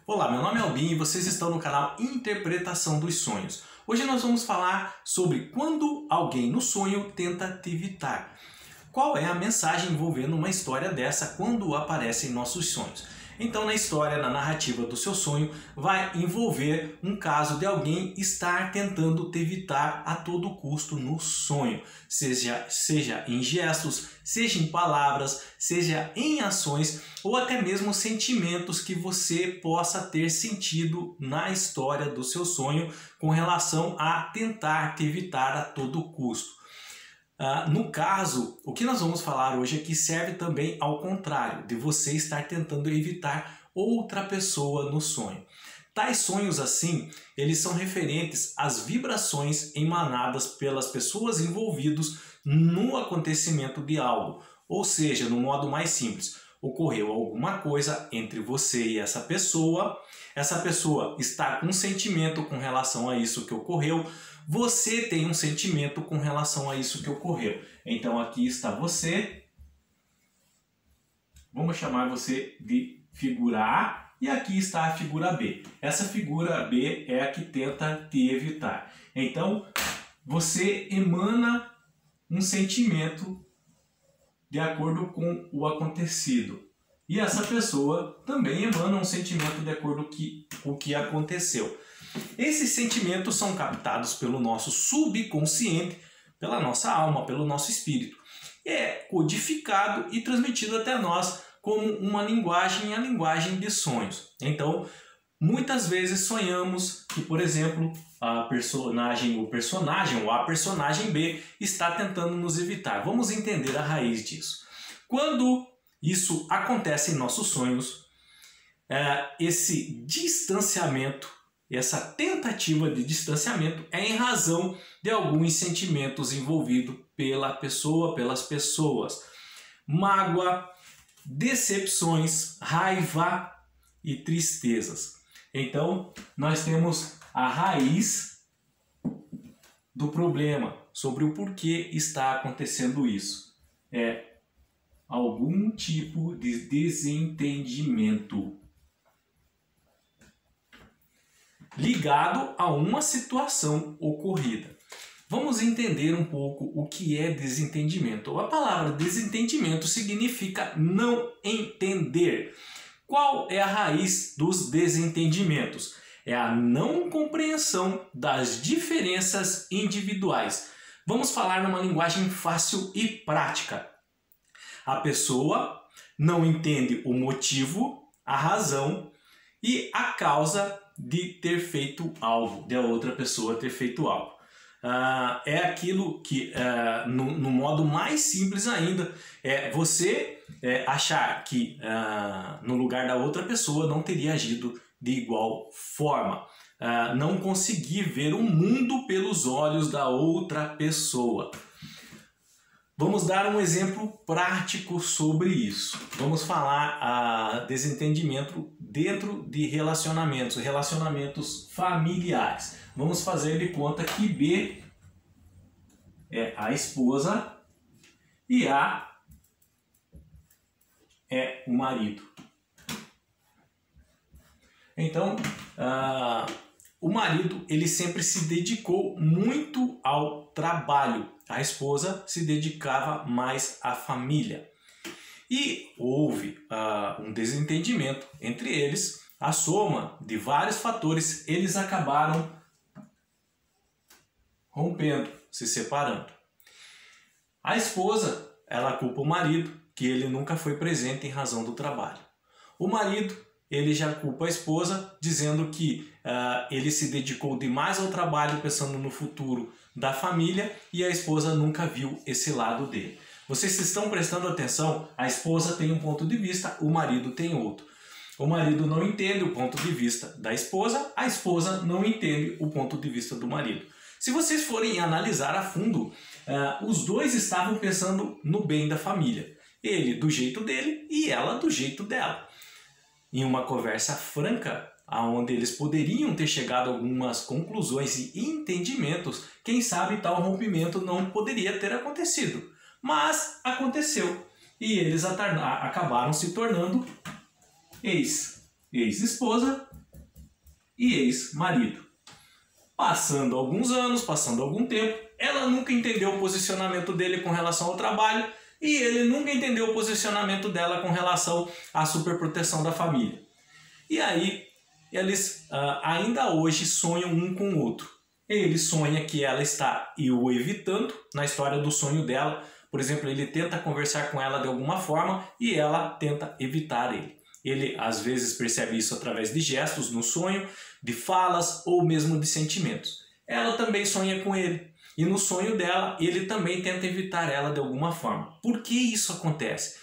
Olá, meu nome é Albin e vocês estão no canal Interpretação dos Sonhos. Hoje nós vamos falar sobre quando alguém no sonho tenta te evitar. Qual é a mensagem envolvendo uma história dessa quando aparece em nossos sonhos? Então, na história, na narrativa do seu sonho, vai envolver um caso de alguém estar tentando te evitar a todo custo no sonho. Seja em gestos, seja em palavras, seja em ações ou até mesmo sentimentos que você possa ter sentido na história do seu sonho com relação a tentar te evitar a todo custo. No caso, o que nós vamos falar hoje aqui serve também ao contrário, de você estar tentando evitar outra pessoa no sonho. Tais sonhos assim, eles são referentes às vibrações emanadas pelas pessoas envolvidas no acontecimento de algo. Ou seja, no modo mais simples, ocorreu alguma coisa entre você e essa pessoa está com um sentimento com relação a isso que ocorreu, você tem um sentimento com relação a isso que ocorreu. Então aqui está você, vamos chamar você de figura A, e aqui está a figura B. Essa figura B é a que tenta te evitar. Então você emana um sentimento de acordo com o acontecido. E essa pessoa também emana um sentimento de acordo com o que aconteceu. Esses sentimentos são captados pelo nosso subconsciente, pela nossa alma, pelo nosso espírito. É codificado e transmitido até nós como uma linguagem, a linguagem de sonhos. Então, muitas vezes sonhamos que, por exemplo, o personagem ou a personagem B está tentando nos evitar. Vamos entender a raiz disso. Quando isso acontece em nossos sonhos, esse distanciamento, essa tentativa de distanciamento é em razão de alguns sentimentos envolvidos pela pessoa, pelas pessoas. Mágoa, decepções, raiva e tristezas. Então, nós temos a raiz do problema, sobre o porquê está acontecendo isso. É algum tipo de desentendimento ligado a uma situação ocorrida. Vamos entender um pouco o que é desentendimento. A palavra desentendimento significa não entender. Qual é a raiz dos desentendimentos? É a não compreensão das diferenças individuais. Vamos falar numa linguagem fácil e prática. A pessoa não entende o motivo, a razão e a causa de ter feito algo, de a outra pessoa ter feito algo. É aquilo que, no modo mais simples ainda, é você achar que no lugar da outra pessoa não teria agido de igual forma. Não conseguir ver o mundo pelos olhos da outra pessoa. Vamos dar um exemplo prático sobre isso. Vamos falar desentendimento dentro de relacionamentos familiares. Vamos fazer de conta que B é a esposa e A é o marido. Então, o marido ele sempre se dedicou muito ao trabalho. A esposa se dedicava mais à família. E houve um desentendimento entre eles. A soma de vários fatores, eles acabaram rompendo, se separando. A esposa, ela culpa o marido, que ele nunca foi presente em razão do trabalho. O marido, ele já culpa a esposa, dizendo que ele se dedicou demais ao trabalho, pensando no futuro da família, e a esposa nunca viu esse lado dele. Vocês estão prestando atenção? A esposa tem um ponto de vista, o marido tem outro. O marido não entende o ponto de vista da esposa, a esposa não entende o ponto de vista do marido. Se vocês forem analisar a fundo, os dois estavam pensando no bem da família. Ele do jeito dele e ela do jeito dela. Em uma conversa franca, onde eles poderiam ter chegado a algumas conclusões e entendimentos, quem sabe tal rompimento não poderia ter acontecido. Mas aconteceu e eles acabaram se tornando ex-esposa e ex-marido. Passando alguns anos, passando algum tempo, ela nunca entendeu o posicionamento dele com relação ao trabalho e ele nunca entendeu o posicionamento dela com relação à superproteção da família. E aí, eles ainda hoje sonham um com o outro. Ele sonha que ela está o evitando na história do sonho dela. Por exemplo, ele tenta conversar com ela de alguma forma e ela tenta evitar ele. Ele às vezes percebe isso através de gestos no sonho, de falas ou mesmo de sentimentos. Ela também sonha com ele. E no sonho dela, ele também tenta evitar ela de alguma forma. Por que isso acontece?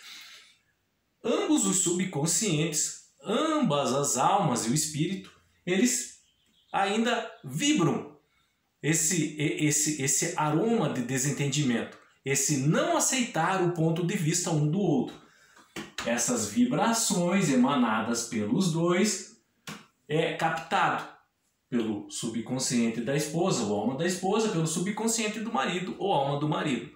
Ambos os subconscientes, ambas as almas e o espírito, eles ainda vibram esse aroma de desentendimento, esse não aceitar o ponto de vista um do outro. Essas vibrações emanadas pelos dois é captado pelo subconsciente da esposa ou alma da esposa, pelo subconsciente do marido ou alma do marido.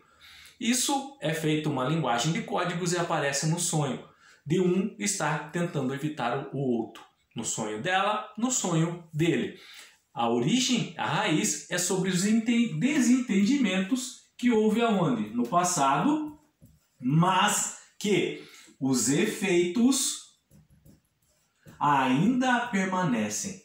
Isso é feito uma linguagem de códigos e aparece no sonho, de um estar tentando evitar o outro. No sonho dela, no sonho dele. A origem, a raiz, é sobre os desentendimentos que houve aonde? No passado, mas que os efeitos ainda permanecem.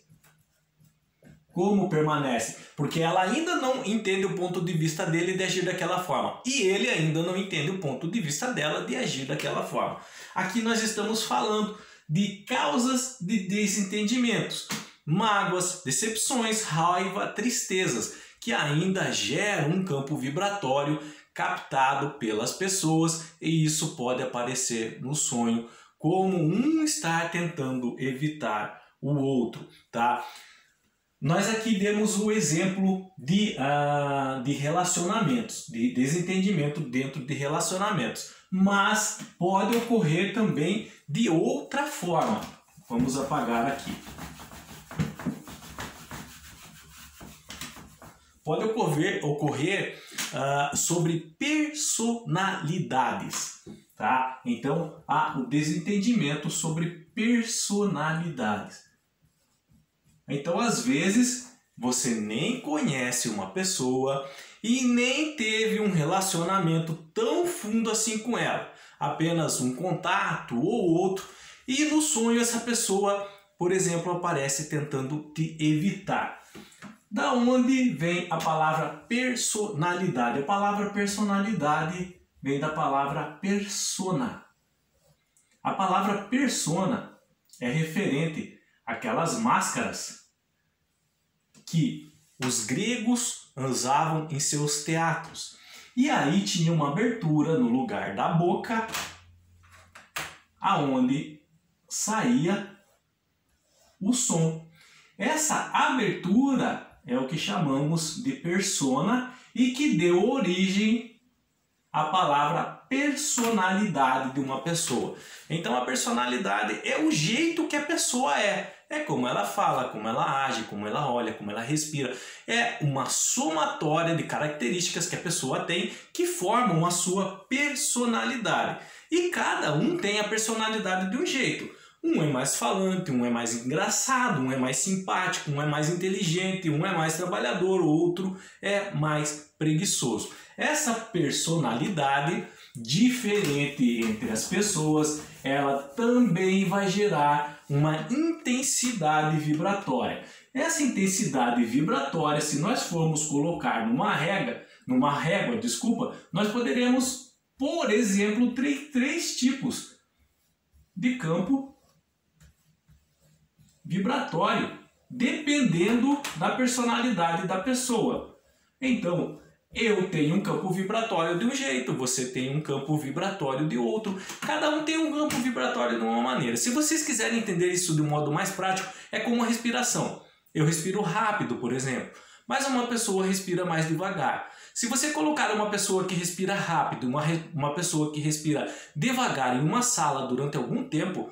Como permanece? Porque ela ainda não entende o ponto de vista dele de agir daquela forma. E ele ainda não entende o ponto de vista dela de agir daquela forma. Aqui nós estamos falando de causas de desentendimentos, mágoas, decepções, raiva, tristezas, que ainda geram um campo vibratório captado pelas pessoas, e isso pode aparecer no sonho como um estar tentando evitar o outro, tá? Nós aqui demos o exemplo de relacionamentos, de desentendimento dentro de relacionamentos, mas pode ocorrer também de outra forma. Vamos apagar aqui. Pode ocorrer sobre personalidades, tá? Então, há o desentendimento sobre personalidades. Então, às vezes, você nem conhece uma pessoa e nem teve um relacionamento tão fundo assim com ela. Apenas um contato ou outro. E no sonho essa pessoa, por exemplo, aparece tentando te evitar. Da onde vem a palavra personalidade? A palavra personalidade vem da palavra persona. A palavra persona é referente àquelas máscaras que os gregos usavam em seus teatros. E aí tinha uma abertura no lugar da boca, aonde saía o som. Essa abertura é o que chamamos de persona e que deu origem à palavra personalidade de uma pessoa. Então a personalidade é o jeito que a pessoa é. É como ela fala, como ela age, como ela olha, como ela respira. É uma somatória de características que a pessoa tem que formam a sua personalidade. E cada um tem a personalidade de um jeito. Um é mais falante, um é mais engraçado, um é mais simpático, um é mais inteligente, um é mais trabalhador, o outro é mais preguiçoso. Essa personalidade diferente entre as pessoas, ela também vai gerar uma intensidade vibratória. Essa intensidade vibratória, se nós formos colocar numa régua, nós poderemos, por exemplo, três tipos de campo vibratório, dependendo da personalidade da pessoa. Então, eu tenho um campo vibratório de um jeito, você tem um campo vibratório de outro. Cada um tem um campo vibratório de uma maneira. Se vocês quiserem entender isso de um modo mais prático, é como a respiração. Eu respiro rápido, por exemplo, mas uma pessoa respira mais devagar. Se você colocar uma pessoa que respira rápido, uma pessoa que respira devagar em uma sala durante algum tempo,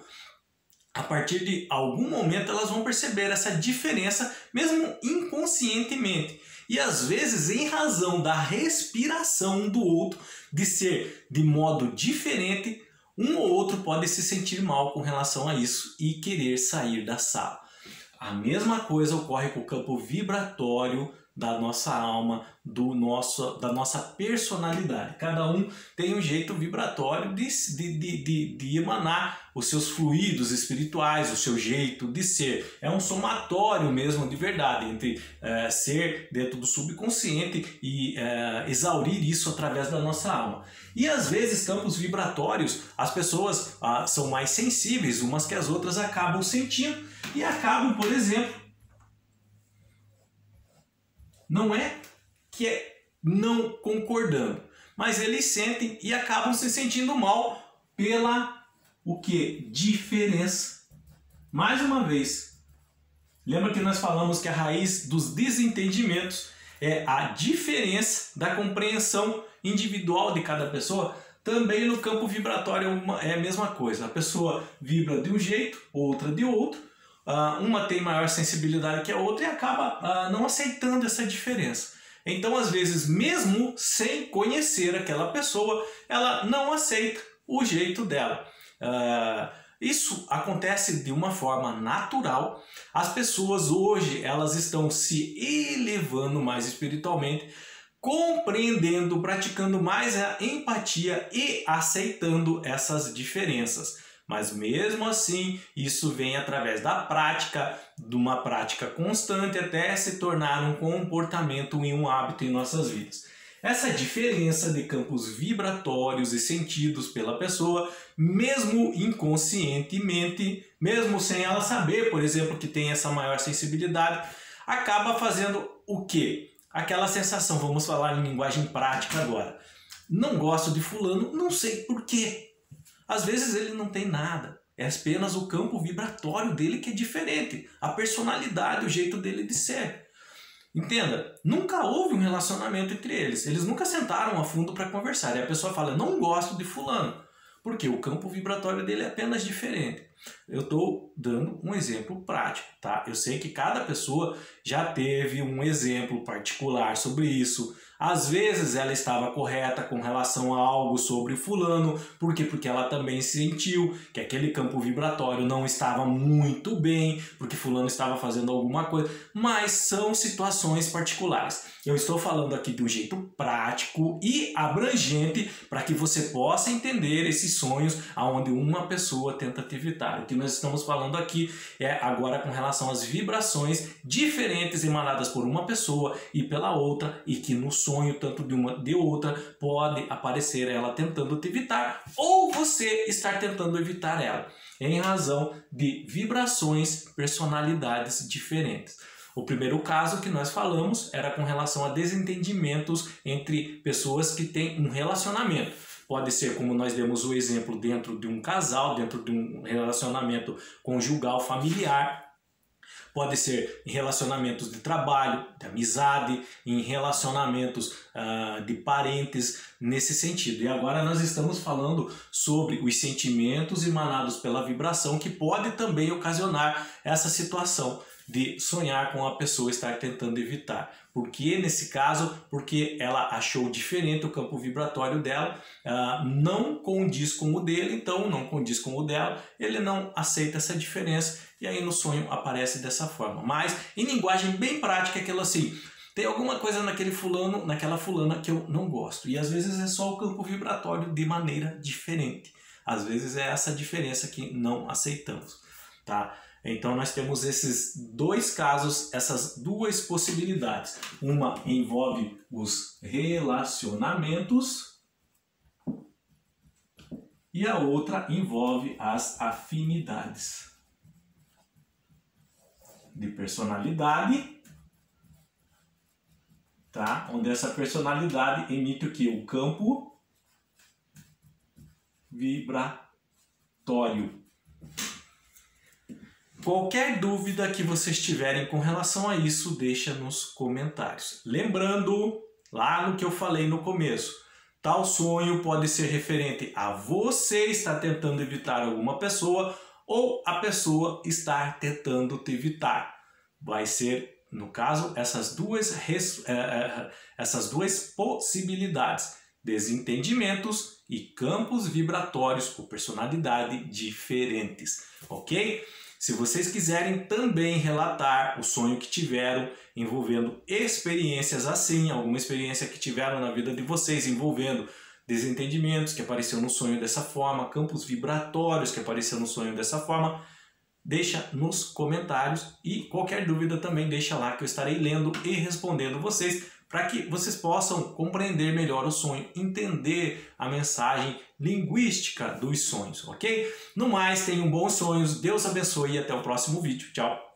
a partir de algum momento elas vão perceber essa diferença, mesmo inconscientemente. E às vezes, em razão da respiração um do outro, de ser de modo diferente, um ou outro pode se sentir mal com relação a isso e querer sair da sala. A mesma coisa ocorre com o campo vibratório da nossa alma, da nossa personalidade. Cada um tem um jeito vibratório de emanar os seus fluidos espirituais, o seu jeito de ser. É um somatório mesmo de verdade entre ser dentro do subconsciente e exaurir isso através da nossa alma. E às vezes campos vibratórios, as pessoas são mais sensíveis umas que as outras, acabam sentindo e acabam, por exemplo, não é que não concordando, mas eles sentem e acabam se sentindo mal pela o que? Diferença. Mais uma vez, lembra que nós falamos que a raiz dos desentendimentos é a diferença da compreensão individual de cada pessoa? Também no campo vibratório é a mesma coisa. A pessoa vibra de um jeito, outra de outro. Uma tem maior sensibilidade que a outra e acaba não aceitando essa diferença. Então, às vezes, mesmo sem conhecer aquela pessoa, ela não aceita o jeito dela. Isso acontece de uma forma natural. As pessoas hoje, elas estão se elevando mais espiritualmente, compreendendo, praticando mais a empatia e aceitando essas diferenças. Mas mesmo assim, isso vem através da prática, de uma prática constante, até se tornar um comportamento e um hábito em nossas vidas. Essa diferença de campos vibratórios e sentidos pela pessoa, mesmo inconscientemente, mesmo sem ela saber, por exemplo, que tem essa maior sensibilidade, acaba fazendo o quê? Aquela sensação, vamos falar em linguagem prática agora. Não gosto de fulano, não sei por quê. Às vezes ele não tem nada, é apenas o campo vibratório dele que é diferente, a personalidade, o jeito dele de ser. Entenda, nunca houve um relacionamento entre eles, eles nunca sentaram a fundo para conversar. E a pessoa fala, não gosto de fulano, porque o campo vibratório dele é apenas diferente. Eu estou dando um exemplo prático, tá? Eu sei que cada pessoa já teve um exemplo particular sobre isso. Às vezes ela estava correta com relação a algo sobre o fulano. Por quê? Porque ela também sentiu que aquele campo vibratório não estava muito bem, porque fulano estava fazendo alguma coisa, mas são situações particulares. Eu estou falando aqui de um jeito prático e abrangente para que você possa entender esses sonhos aonde uma pessoa tenta te evitar. O que nós estamos falando aqui é agora com relação às vibrações diferentes emanadas por uma pessoa e pela outra, e que no sonho tanto de uma de outra pode aparecer ela tentando te evitar ou você estar tentando evitar ela, em razão de vibrações, personalidades diferentes. O primeiro caso que nós falamos era com relação a desentendimentos entre pessoas que têm um relacionamento. Pode ser, como nós demos o exemplo, dentro de um casal, dentro de um relacionamento conjugal, familiar. Pode ser em relacionamentos de trabalho, de amizade, em relacionamentos de parentes, nesse sentido. E agora nós estamos falando sobre os sentimentos emanados pela vibração, que pode também ocasionar essa situação de sonhar com a pessoa estar tentando evitar. Por que nesse caso? Porque ela achou diferente o campo vibratório dela, não condiz com o dele, então não condiz com o dela, ele não aceita essa diferença e aí no sonho aparece dessa forma. Mas em linguagem bem prática é aquilo assim, tem alguma coisa naquele fulano, naquela fulana que eu não gosto, e às vezes é só o campo vibratório de maneira diferente. Às vezes é essa diferença que não aceitamos, tá? Então nós temos esses dois casos, essas duas possibilidades. Uma envolve os relacionamentos e a outra envolve as afinidades de personalidade, tá? Onde essa personalidade emite o que? O campo vibratório. Qualquer dúvida que vocês tiverem com relação a isso, deixa nos comentários. Lembrando, lá no que eu falei no começo, tal sonho pode ser referente a você estar tentando evitar alguma pessoa ou a pessoa estar tentando te evitar. Vai ser, no caso, essas duas possibilidades, desentendimentos e campos vibratórios com personalidade diferentes, ok? Se vocês quiserem também relatar o sonho que tiveram envolvendo experiências assim, alguma experiência que tiveram na vida de vocês envolvendo desentendimentos que apareceu no sonho dessa forma, campos vibratórios que apareceu no sonho dessa forma, deixa nos comentários e qualquer dúvida também deixa lá que eu estarei lendo e respondendo vocês para que vocês possam compreender melhor o sonho, entender a mensagem linguística dos sonhos, ok? No mais, tenham bons sonhos, Deus abençoe e até o próximo vídeo. Tchau!